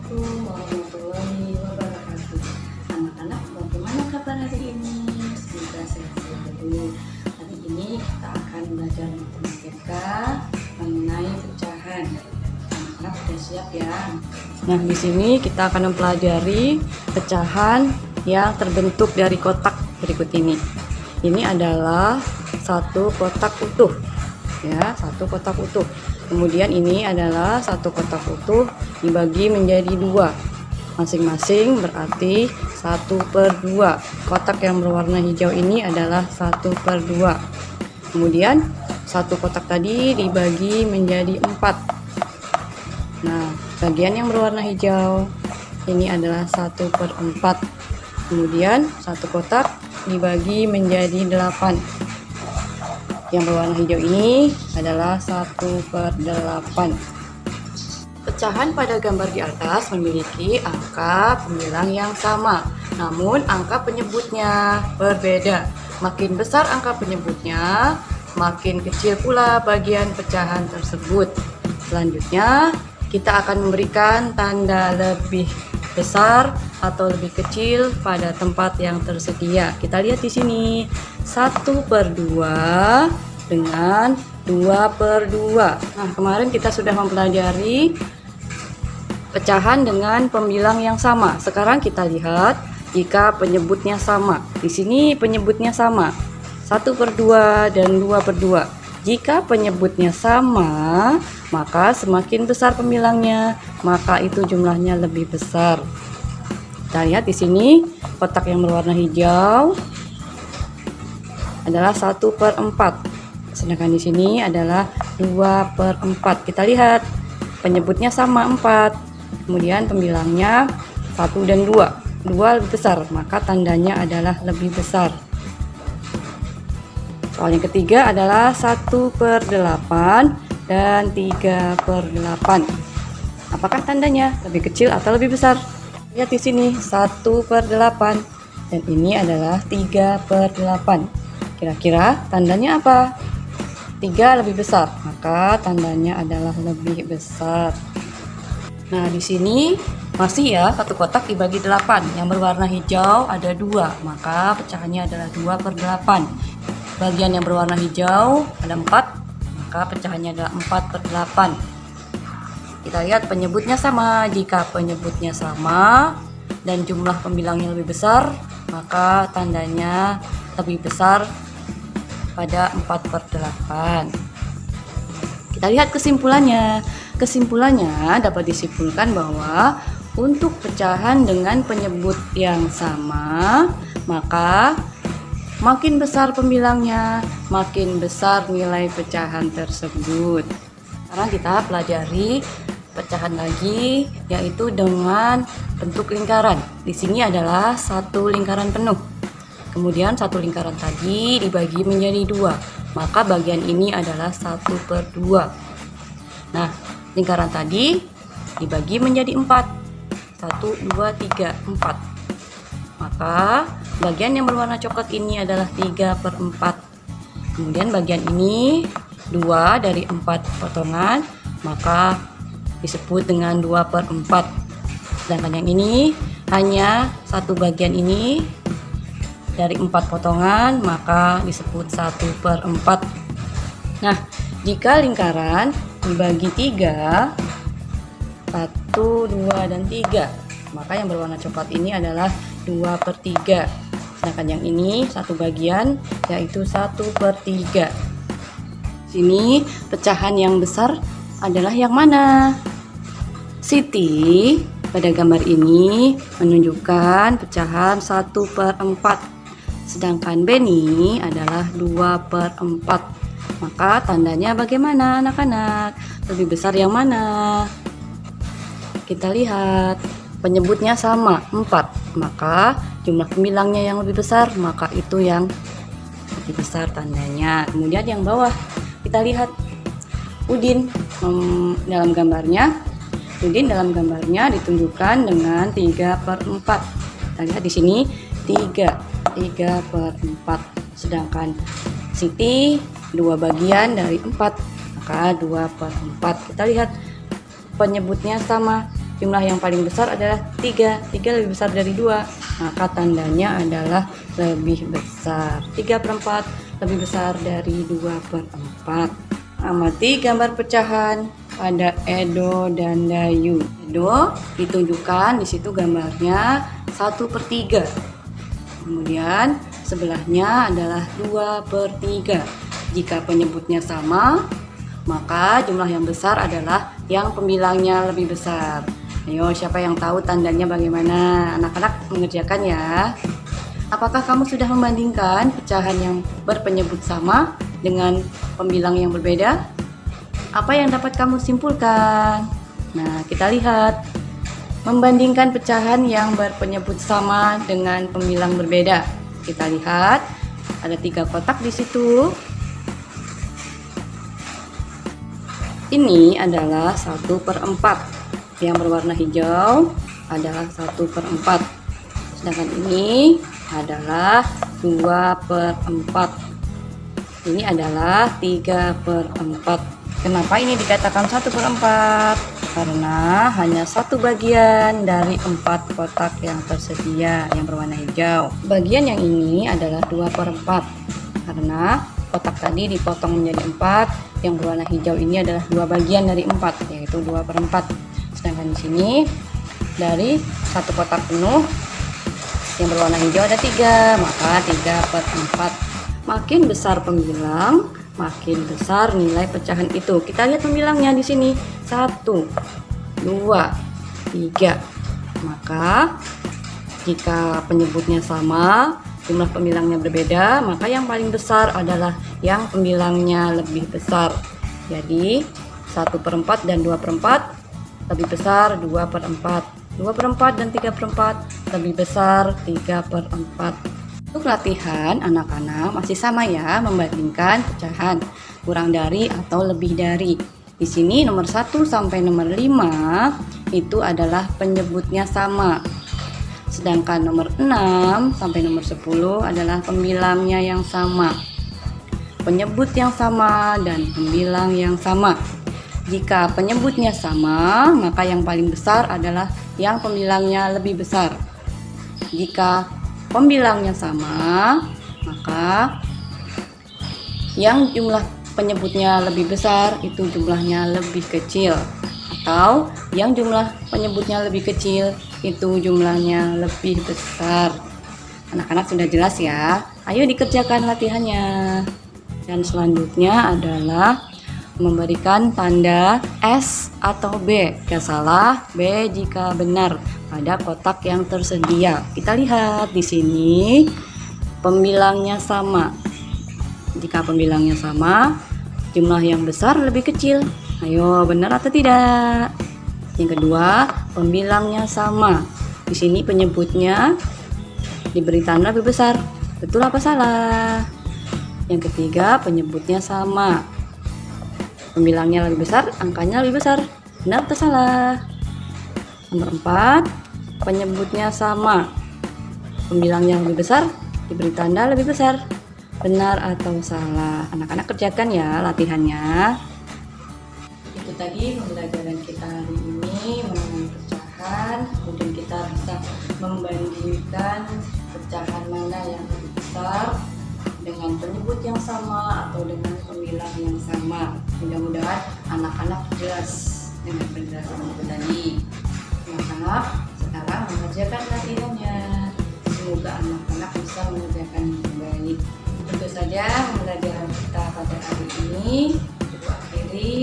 Assalamualaikum warahmatullahi wabarakatuh. Anak-anak, bagaimana kabar hari ini? Semoga sehat-sehat dulu. Hari ini kita akan belajar matematika mengenai pecahan. Anak-anak sudah siap ya? Nah, di sini kita akan mempelajari pecahan yang terbentuk dari kotak berikut ini. Ini adalah satu kotak utuh, ya, satu kotak utuh. Kemudian ini adalah satu kotak utuh dibagi menjadi dua, masing-masing berarti 1/2. Kotak yang berwarna hijau ini adalah 1/2. Kemudian satu kotak tadi dibagi menjadi 4. Nah, bagian yang berwarna hijau ini /4. Kemudian satu kotak dibagi menjadi 8. Yang berwarna hijau ini adalah 1/8. Pecahan pada gambar di atas memiliki angka pembilang yang sama, namun angka penyebutnya berbeda. Makin besar angka penyebutnya, makin kecil pula bagian pecahan tersebut. Selanjutnya, kita akan memberikan tanda lebih besar atau lebih kecil pada tempat yang tersedia. Kita lihat di sini 1/2 dengan 2/2. Nah, kemarin kita sudah mempelajari pecahan dengan pembilang yang sama. Sekarang kita lihat jika penyebutnya sama. Di sini penyebutnya sama, 1/2 dan 2/2. Jika penyebutnya sama, maka semakin besar pembilangnya, maka itu jumlahnya lebih besar. Kita lihat di sini kotak yang berwarna hijau adalah 1/4. Sedangkan di sini adalah 2/4. Kita lihat penyebutnya sama 4. Kemudian pembilangnya 1 dan 2. 2 lebih besar, maka tandanya adalah lebih besar. Soal yang ketiga adalah 1/8 dan 3/8. Apakah tandanya lebih kecil atau lebih besar? Lihat di sini 1/8 dan ini adalah 3/8. Kira-kira tandanya apa? 3 lebih besar, maka tandanya adalah lebih besar. Nah, di sini masih ya, satu kotak dibagi 8. Yang berwarna hijau ada 2, maka pecahannya adalah 2/8. Bagian yang berwarna hijau ada 4, maka pecahannya adalah 4/8. Kita lihat penyebutnya sama. Jika penyebutnya sama dan jumlah pembilangnya lebih besar, maka tandanya lebih besar pada 4/8. Kita lihat kesimpulannya. Kesimpulannya dapat disimpulkan bahwa untuk pecahan dengan penyebut yang sama, maka makin besar pembilangnya, makin besar nilai pecahan tersebut. Sekarang kita pelajari pecahan lagi, yaitu dengan bentuk lingkaran. Di sini adalah satu lingkaran penuh. Kemudian satu lingkaran tadi dibagi menjadi 2, maka bagian ini adalah 1/2. Nah, lingkaran tadi dibagi menjadi 4. 1, 2, 3, 4. Maka bagian yang berwarna coklat ini adalah 3/4. Kemudian bagian ini 2 dari 4 potongan, maka disebut dengan 2/4. Sedangkan yang ini hanya satu bagian ini dari 4 potongan, maka disebut 1/4. Nah, jika lingkaran dibagi 3, 1, 2, dan 3, maka yang berwarna coklat ini adalah 2/3. Sedangkan yang ini satu bagian, yaitu 1/3. Sini pecahan yang besar adalah yang mana? Siti pada gambar ini menunjukkan pecahan 1/4. Sedangkan Beni adalah 2/4. Maka tandanya bagaimana anak-anak? Lebih besar yang mana? Kita lihat penyebutnya sama 4, maka jumlah pembilangnya yang lebih besar, maka itu yang lebih besar tandanya. Kemudian yang bawah kita lihat Udin dalam gambarnya. Udin dalam gambarnya ditunjukkan dengan 3/4. Kita lihat di sini 3/4. Sedangkan Siti 2 bagian dari 4, maka 2/4. Kita lihat penyebutnya sama, jumlah yang paling besar adalah 3. 3 lebih besar dari 2, maka tandanya adalah lebih besar. 3/4 lebih besar dari 2/4. Amati gambar pecahan pada Edo dan Dayu. Edo ditunjukkan di situ gambarnya 1/3. Kemudian sebelahnya adalah 2/3. Jika penyebutnya sama, maka jumlah yang besar adalah yang pembilangnya lebih besar. Ayo, siapa yang tahu tandanya bagaimana? Anak-anak mengerjakan ya. Apakah kamu sudah membandingkan pecahan yang berpenyebut sama dengan pembilang yang berbeda? Apa yang dapat kamu simpulkan? Nah, kita lihat. Membandingkan pecahan yang berpenyebut sama dengan pembilang berbeda. Kita lihat, ada 3 kotak di situ. Ini adalah 1/4. Yang berwarna hijau adalah 1/4. Sedangkan ini adalah 2/4. Ini adalah 3/4. Kenapa ini dikatakan 1/4? Karena hanya satu bagian dari 4 kotak yang tersedia yang berwarna hijau. Bagian yang ini adalah 2/4. Karena kotak tadi dipotong menjadi 4, yang berwarna hijau ini adalah 2 bagian dari 4, yaitu 2/4. Sedangkan di sini dari satu kotak penuh yang berwarna hijau ada 3, maka 3/4. Makin besar pembilang, makin besar nilai pecahan itu. Kita lihat pembilangnya di sini. 1, 2, 3. Maka jika penyebutnya sama, jumlah pembilangnya berbeda, maka yang paling besar adalah yang pembilangnya lebih besar. Jadi 1/4 dan 2/4 lebih besar 2/4. 2/4 dan 3/4 lebih besar 3/4. Untuk latihan, anak-anak masih sama ya, membandingkan pecahan kurang dari atau lebih dari. Di sini nomor 1 sampai nomor 5 itu adalah penyebutnya sama. Sedangkan nomor 6 sampai nomor 10 adalah pembilangnya yang sama. Penyebut yang sama dan pembilang yang sama. Jika penyebutnya sama, maka yang paling besar adalah yang pembilangnya lebih besar. Jika pembilangnya sama, maka yang jumlah penyebutnya lebih besar itu jumlahnya lebih kecil, atau yang jumlah penyebutnya lebih kecil itu jumlahnya lebih besar. Anak-anak sudah jelas ya? Ayo dikerjakan latihannya. Dan selanjutnya adalah memberikan tanda S atau B jika salah, B jika benar pada kotak yang tersedia. Kita lihat di sini pembilangnya sama. Jika pembilangnya sama, jumlah yang besar lebih kecil. Ayo, benar atau tidak? Yang kedua, pembilangnya sama. Di sini penyebutnya diberi tanda lebih besar. Betul apa salah? Yang ketiga, penyebutnya sama. Pembilangnya lebih besar, angkanya lebih besar. Benar atau salah? Nomor 4, penyebutnya sama. Pembilangnya lebih besar, diberi tanda lebih besar. Benar atau salah? Anak-anak kerjakan ya latihannya. Itu tadi pembelajaran kita hari ini mengenai pecahan. Kemudian kita bisa membandingkan pecahan mana yang lebih besar dengan penyebut yang sama atau dengan pembilang yang sama. Mudah-mudahan anak-anak jelas dengan penjelasan itu tadi. Anak-anak sekarang mengerjakan latihannya. Semoga anak-anak bisa mengerjakan dengan baik. Tentu saja pembelajaran kita pada hari ini kita akhiri.